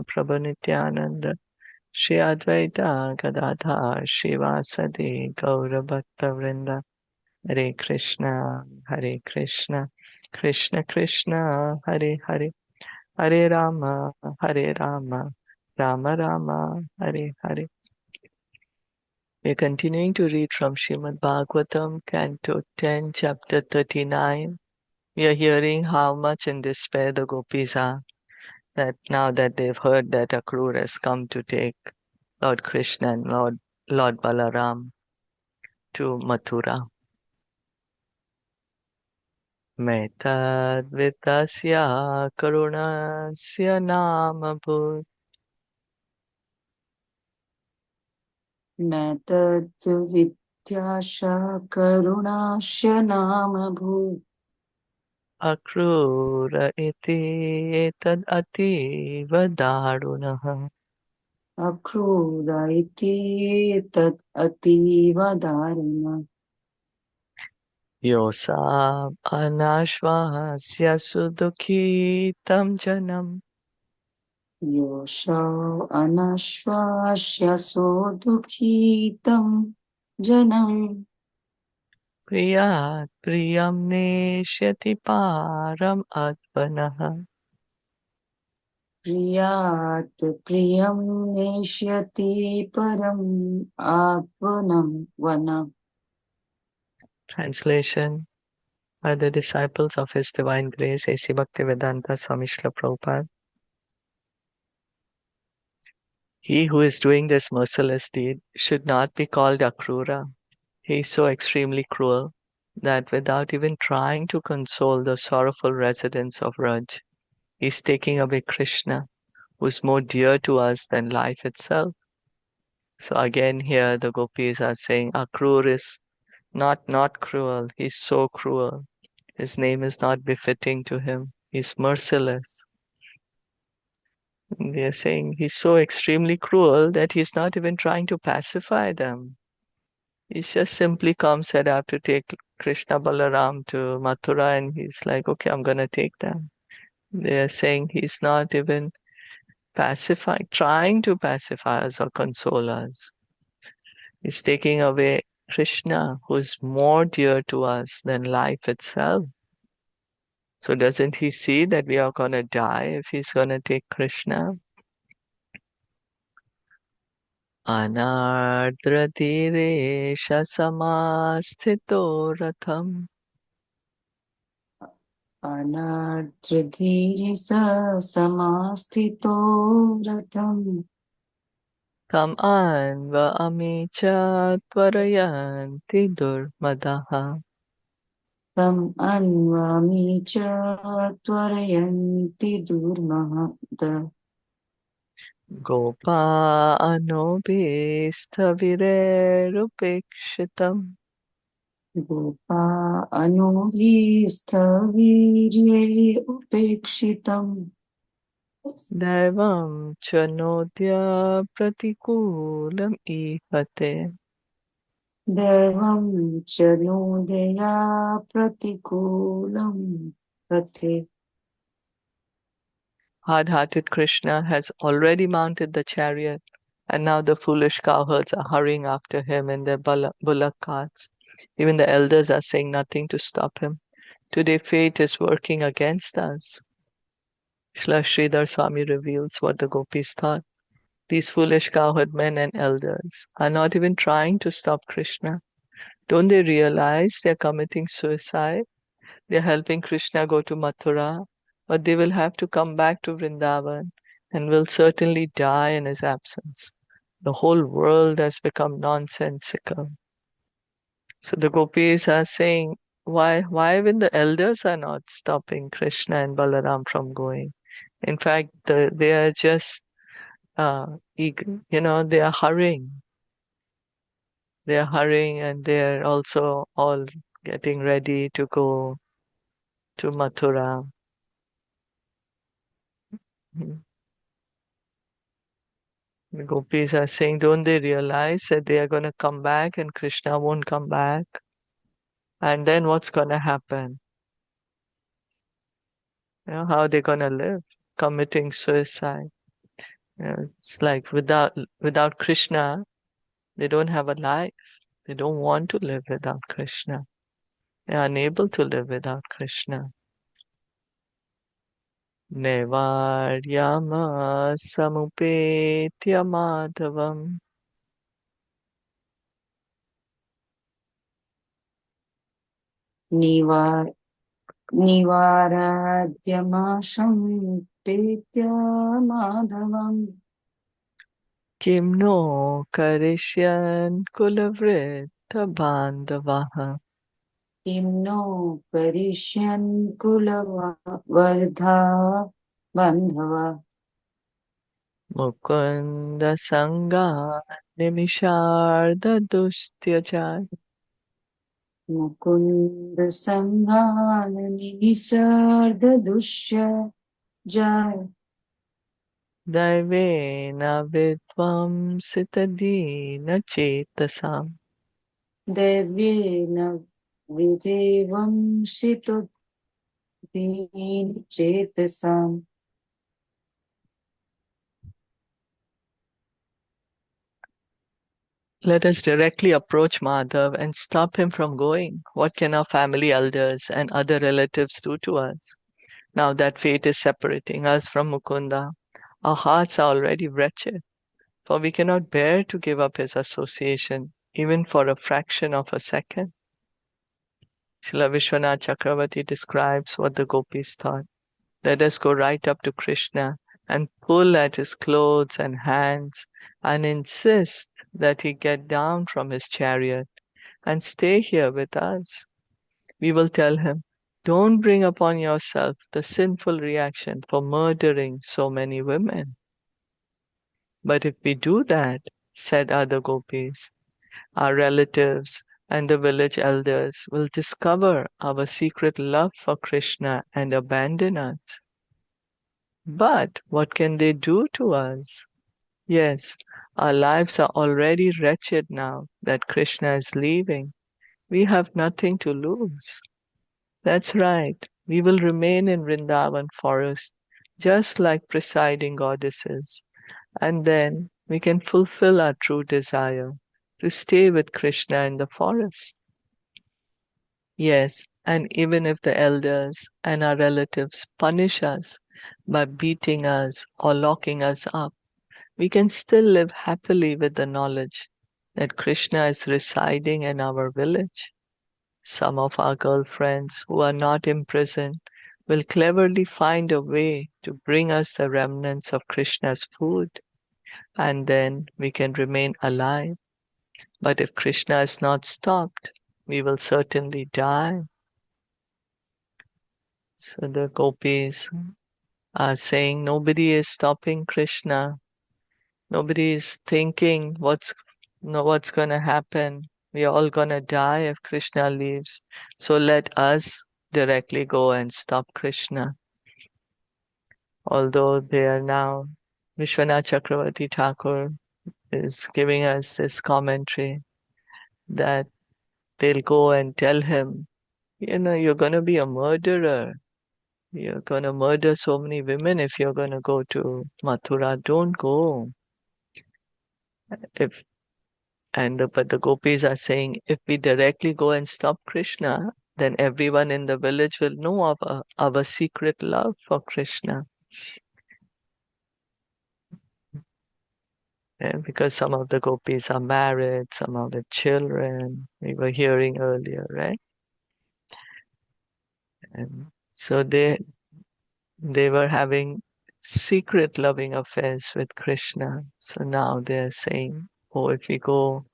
Prabhu Nityananda, Shri Advaita Gadadhar, Shivasadi, Gaura Bhakta Vrinda, Hare Krishna, Hare Krishna, Krishna Krishna, Hare Hare, Hare Rama, Hare Rama, Rama Rama, Hare Hare. We're continuing to read from Srimad Bhagavatam, Canto 10, Chapter 39. We are hearing how much in despair the gopis are, that now that they've heard that Akrūra has come to take Lord Krishna and Lord Balaram to Mathura. Metadvitasya karunasya namabhut Metadvityasha karunasya namabhut Akrūra iti etad ativa darunaha. Akrūra iti tat ativa dharuna Yosam anashvasya sudukhitam janam Yosha anashvasya sodukhitam janam priyat priyam neshyati param atmanaha. Priyat priyam neshyati param atmanam vanam. Translation by the disciples of His Divine Grace, A.C. Bhaktivedanta Swami Srila Prabhupada. He who is doing this merciless deed should not be called Akrūra. He is so extremely cruel that without even trying to console the sorrowful residents of Raj, he is taking away Krishna, who is more dear to us than life itself. So again here the gopis are saying Akrūra is not cruel, he's so cruel. His name is not befitting to him. He's merciless. They are saying he's so extremely cruel that he's not even trying to pacify them. He just simply comes said, I have to take Krishna Balaram to Mathura, and he's like, okay, I'm gonna take them. They are saying he's not even trying to pacify us or console us. He's taking away Krishna, who is more dear to us than life itself. So doesn't he see that we are gonna die if he's gonna take Krishna? अनार्द्रतीरेश समास्थितो रथम् Anardradhiri sa samastito ratham तम् अन्वअमि च त्वरयन्ति दुर्मदः tam anvami cha tvarayanti durmahada Gopa अनोभिस्थविरेरुपेक्षितम् gopa anubhisthavirye upekshitam दैवं च नोद्य प्रतिकूलम् ईहते devam chanudaya pratikulam pate. Hard-hearted Krishna has already mounted the chariot, and now the foolish cowherds are hurrying after him in their bullock carts. Even the elders are saying nothing to stop him. Today fate is working against us. Srila Sridhar Swami reveals what the gopis thought. These foolish cowherd men and elders are not even trying to stop Krishna. Don't they realize they're committing suicide? They're helping Krishna go to Mathura, but they will have to come back to Vrindavan and will certainly die in his absence. The whole world has become nonsensical. So the gopis are saying, why even the elders are not stopping Krishna and Balaram from going? In fact, they are just they are hurrying. They are hurrying, and they are also all getting ready to go to Mathura. Mhm. The gopis are saying, don't they realize that they are going to come back and Krishna won't come back? And then what's going to happen? How are they going to live? Committing suicide. It's like without Krishna, they don't have a life. They don't want to live without Krishna. They are unable to live without Krishna. Nevaryama samupetya madhavam. निवाराद्यमाशं पेत्य माधवम् Kim no karisyan kulavritta bandavaha. किं नो करिष्यन् कुलवर्धा बन्धवा Mukunda sanga nimisharda dustyaja. Mukunda सङ्घान निसर्गदुष्य जाय Daivena vidvam sitadina chetasam. दैवेन विदेवं शितुदीन चेतसाम् Let us directly approach Madhav and stop him from going. What can our family elders and other relatives do to us? Now that fate is separating us from Mukunda, our hearts are already wretched, for we cannot bear to give up his association, even for a fraction of a second. Srila Vishwanath Chakravarti describes what the gopis thought. Let us go right up to Krishna and pull at his clothes and hands and insist that he get down from his chariot and stay here with us. We will tell him, don't bring upon yourself the sinful reaction for murdering so many women. But if we do that, said other gopis, our relatives and the village elders will discover our secret love for Krishna and abandon us. But what can they do to us? Yes, our lives are already wretched now that Krishna is leaving. We have nothing to lose. That's right. We will remain in Vrindavan forest, just like presiding goddesses, and then we can fulfill our true desire to stay with Krishna in the forest. Yes, and even if the elders and our relatives punish us by beating us or locking us up, we can still live happily with the knowledge that Krishna is residing in our village. Some of our girlfriends who are not imprisoned will cleverly find a way to bring us the remnants of Krishna's food, and then we can remain alive. But if Krishna is not stopped, we will certainly die. So the gopis are saying nobody is stopping Krishna. Nobody is thinking what's going to happen. We are all going to die if Krishna leaves. So let us directly go and stop Krishna. Although they are now, Vishwanath Chakravarti Thakur is giving us this commentary that they'll go and tell him, you're going to be a murderer. You're going to murder so many women if you're going to go to Mathura. Don't go. If but the gopis are saying, if we directly go and stop Krishna, then everyone in the village will know of our secret love for Krishna. And because some of the gopis are married, some of the children, we were hearing earlier, right? And so they were having secret loving affairs with Krishna. So now they're saying, oh, if we go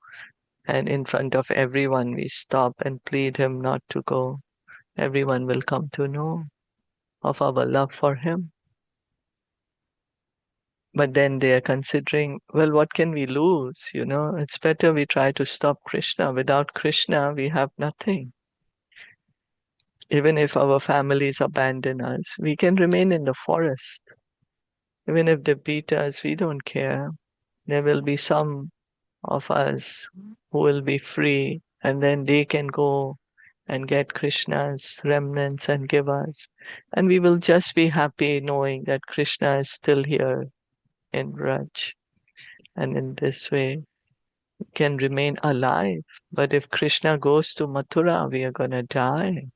and in front of everyone we stop and plead him not to go, everyone will come to know of our love for him. But then they are considering, well, what can we lose? It's better we try to stop Krishna. Without Krishna, we have nothing. Even if our families abandon us, we can remain in the forest. Even if they beat us, we don't care. There will be some of us who will be free, and then they can go and get Krishna's remnants and give us. And we will just be happy knowing that Krishna is still here in Braj. And in this way, we can remain alive. But if Krishna goes to Mathura, we are going to die.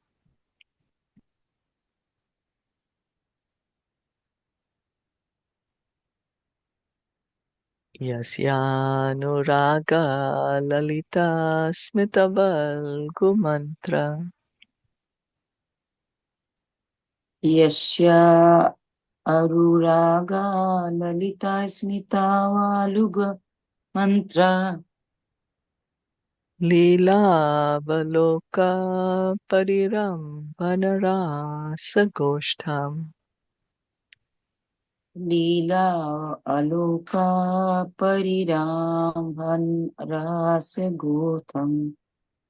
Yasyanuraga lalita smitaval gumantra यस्या अरुरागा ललिता स्मिता वालुग मंत्र लीलावलोका परिरम्भनरासगोष्ठम् लीला अलोका परिरामन रास Gotham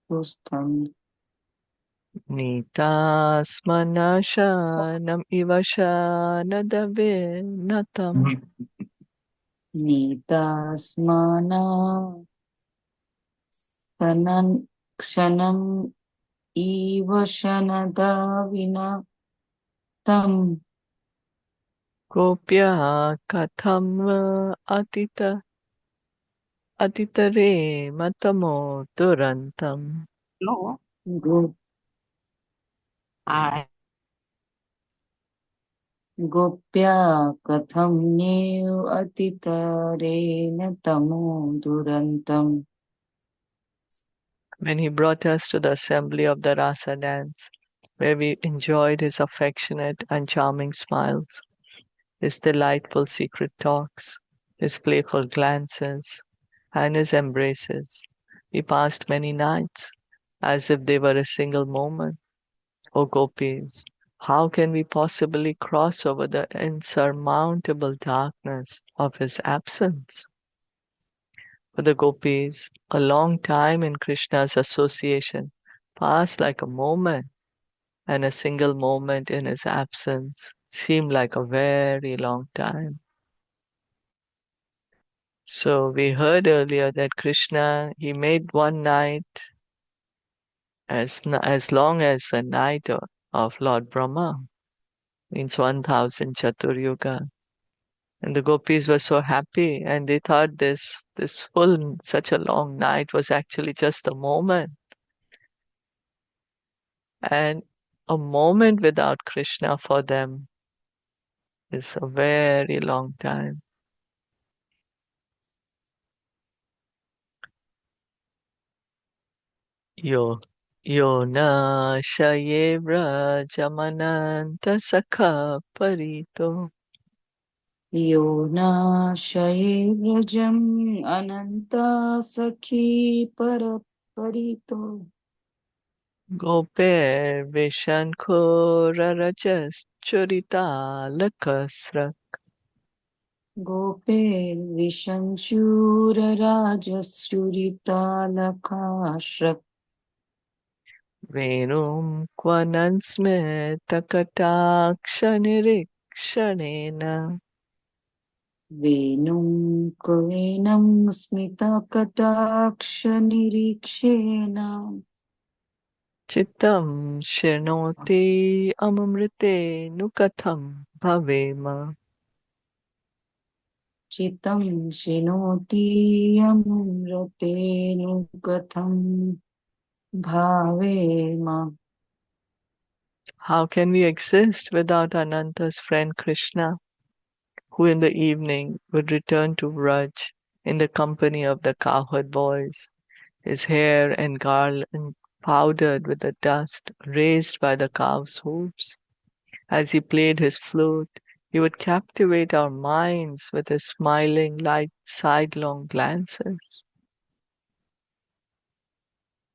पुस्तम नीतास्मनशनम् इव शनदविनतम् नीतास्माना सनन क्षणम इव शनदा विना तम गोप्या कथं अतितरे मतमो दुरन्तम् No. Go. I. Gopya कथं नेव अतितरेण तमो दुरन्तम्. when he brought us to the assembly of the Rasa dance, where we enjoyed his affectionate and charming smiles, his delightful secret talks, his playful glances, and his embraces. We passed many nights as if they were a single moment. O gopis, how can we possibly cross over the insurmountable darkness of his absence? For the gopis, a long time in Krishna's association passed like a moment, and a single moment in his absence seemed like a very long time. So we heard earlier that Krishna, he made one night as long as the night of Lord Brahma, means 1000 Chaturyuga. And the gopis were so happy, and they thought this full such a long night was actually just a moment. And a moment without Krishna for them is a very long time. Yo Yo na shayevra jamananta sakha parito यो नाशये व्रजम् अनन्ता सखी परत्परितो goper vishankora churita lakasra गोपेर्विशंशूरराजश्रुरितालकाश्रक् venum quanansmeta katakshanirekshanena वेणुं कुवेनं स्मितकटाक्षनिरीक्षेण Chitam shinoti amamrite nukatham bhavema. चितं शिनोति अमृतेनु कथं भावेम. How can we exist without Ananta's friend Krishna, who in the evening would return to Vraj in the company of the cowherd boys, his hair and garland powdered with the dust raised by the cow's hooves? As he played his flute, he would captivate our minds with his smiling, light, sidelong glances.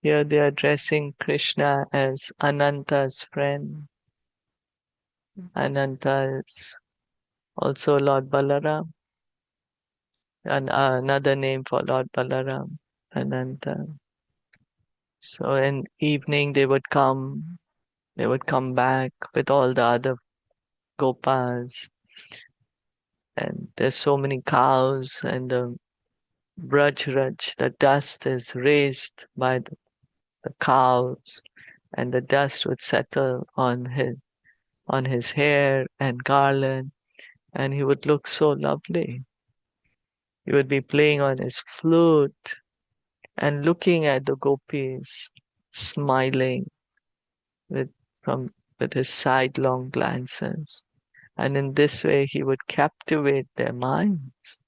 Here they are addressing Krishna as Ananta's friend. Ananta is also Lord Balaram, and another name for Lord Balaram, Ananta. So in evening they would come back with all the other gopas, and there's so many cows, and the Braj, the dust is raised by the cows, and the dust would settle on his hair and garland, and he would look so lovely. He would be playing on his flute and looking at the gopis, smiling with from with his sidelong glances. And in this way he would captivate their minds.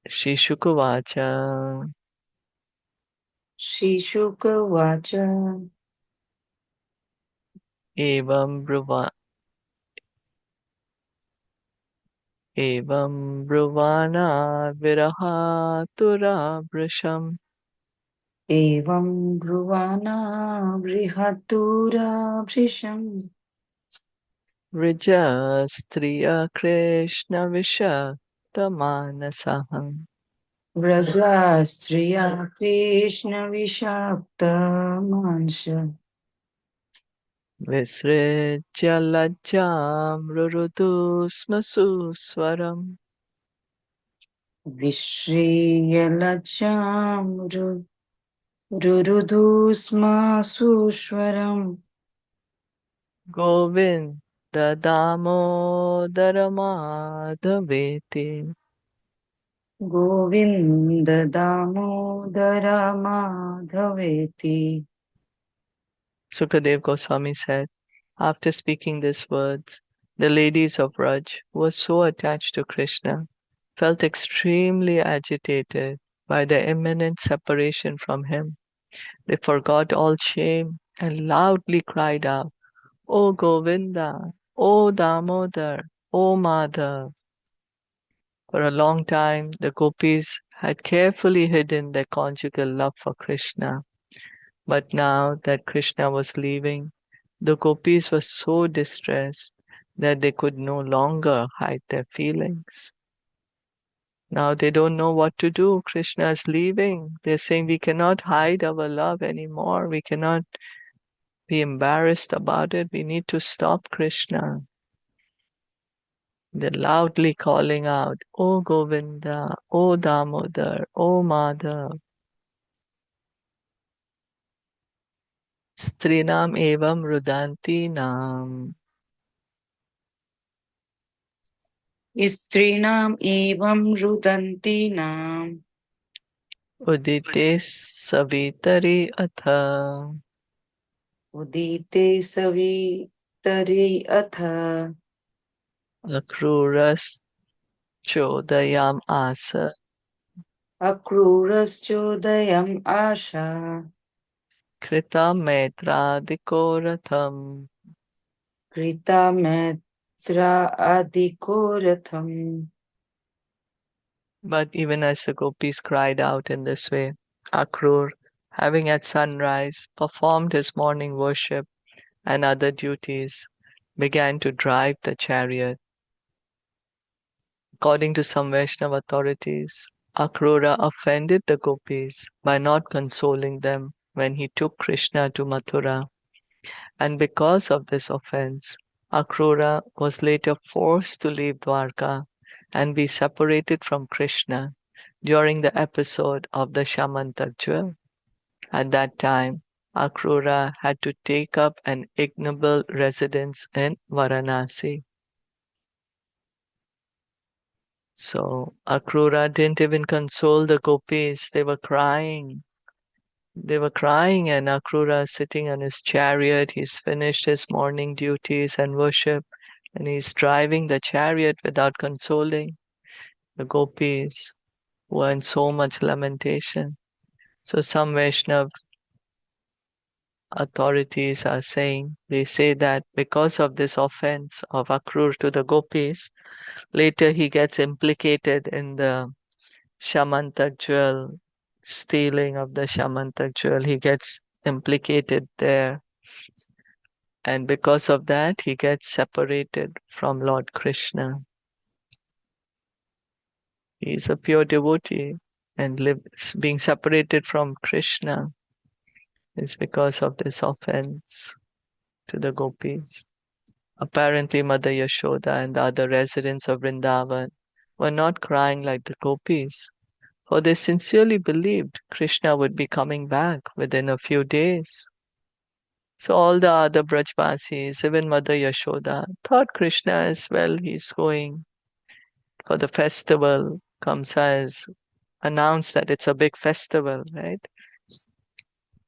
Shri Shukavacha Shishukavacha Evam Bruva Evam Bruvana Virahatura Brisham Evam Bruvana Brihatura Brisham Rijastriya Krishna Vishattamanasaham Vrajastriya Krishna Vishakta Mansha Visrija Lajjam Rurudu Smaswaram Vishriyalacham Rurudusma Sushwaram Govinda Damodara Madhaveti. Govinda Damodara Madhaveti. Sukadev Goswami said, after speaking these words, the ladies of Raj, who were so attached to Krishna, felt extremely agitated by the imminent separation from him. They forgot all shame and loudly cried out, O Govinda, O Damodar, O Madhav. For a long time, the gopis had carefully hidden their conjugal love for Krishna. But now that Krishna was leaving, the gopis were so distressed that they could no longer hide their feelings. Now they don't know what to do. Krishna is leaving. They're saying we cannot hide our love anymore. We cannot be embarrassed about it. We need to stop Krishna. They're loudly calling out, O Govinda, O Damodar, O Madhav. Strinam evam rudanti nam. Strinam evam rudanti nam Udite savitari atha. Udite savitari atha Akrūras chodayam asa. Akrūraschodayam asha Krita metradikoratham. Krita metra adikoratham. But even as the gopis cried out in this way, Akrūr, having at sunrise performed his morning worship and other duties, began to drive the chariot. According to some Vaishnava authorities, Akrūra offended the gopis by not consoling them when he took Krishna to Mathura, and because of this offense, Akrūra was later forced to leave Dwarka and be separated from Krishna during the episode of the Shamantak jewel. At that time, Akrūra had to take up an ignoble residence in Varanasi. So Akrūra didn't even console the gopis. They were crying. They were crying, and Akrūra sitting on his chariot. He's finished his morning duties and worship, and he's driving the chariot without consoling the gopis who are in so much lamentation. So some Vaishnav authorities are saying, they say that because of this offense of Akrūra to the gopis, later he gets implicated in the Shamantak jewel, stealing of the Shamantak jewel. He gets implicated there. And because of that, he gets separated from Lord Krishna. He is a pure devotee and being separated from Krishna is because of this offense to the gopis. Apparently, Mother Yashoda and the other residents of Vrindavan were not crying like the gopis, for they sincerely believed Krishna would be coming back within a few days. So all the other Brajvasis, even Mother Yashoda, thought Krishna as well, he's going. for the festival. Kamsa has announced that it's a big festival, right?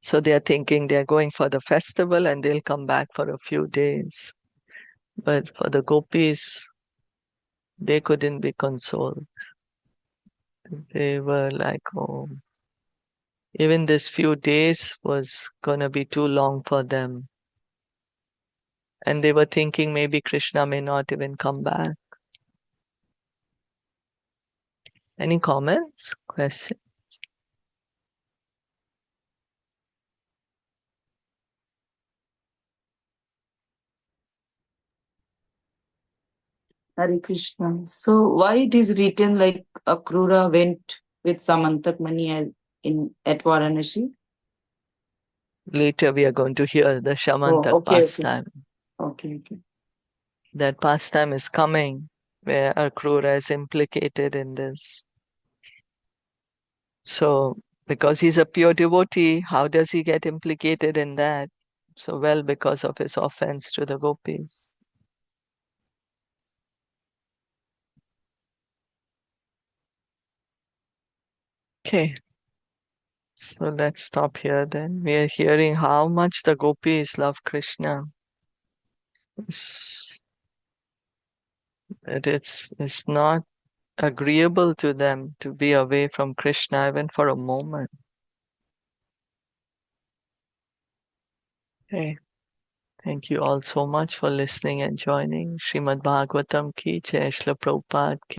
So they are thinking they're going for the festival and they'll come back for a few days. But for the gopis, they couldn't be consoled. They were like, oh, even this few days was going to be too long for them. And they were thinking maybe Krishna may not even come back. Any comments? Questions? Hare Krishna. So why it is written like Akrūra went with Samantakmani at Varanasi? Later we are going to hear the Shamantak Okay. pastime. Okay. That pastime is coming where Akrūra is implicated in this. So, because he's a pure devotee, how does he get implicated in that? So, well, because of his offense to the gopis. Okay, so let's stop here then. We are hearing how much the gopis love Krishna. It's not agreeable to them to be away from Krishna even for a moment. Okay. Thank you all so much for listening and joining. Srimad Bhagavatam ki jai, Srila Prabhupada ki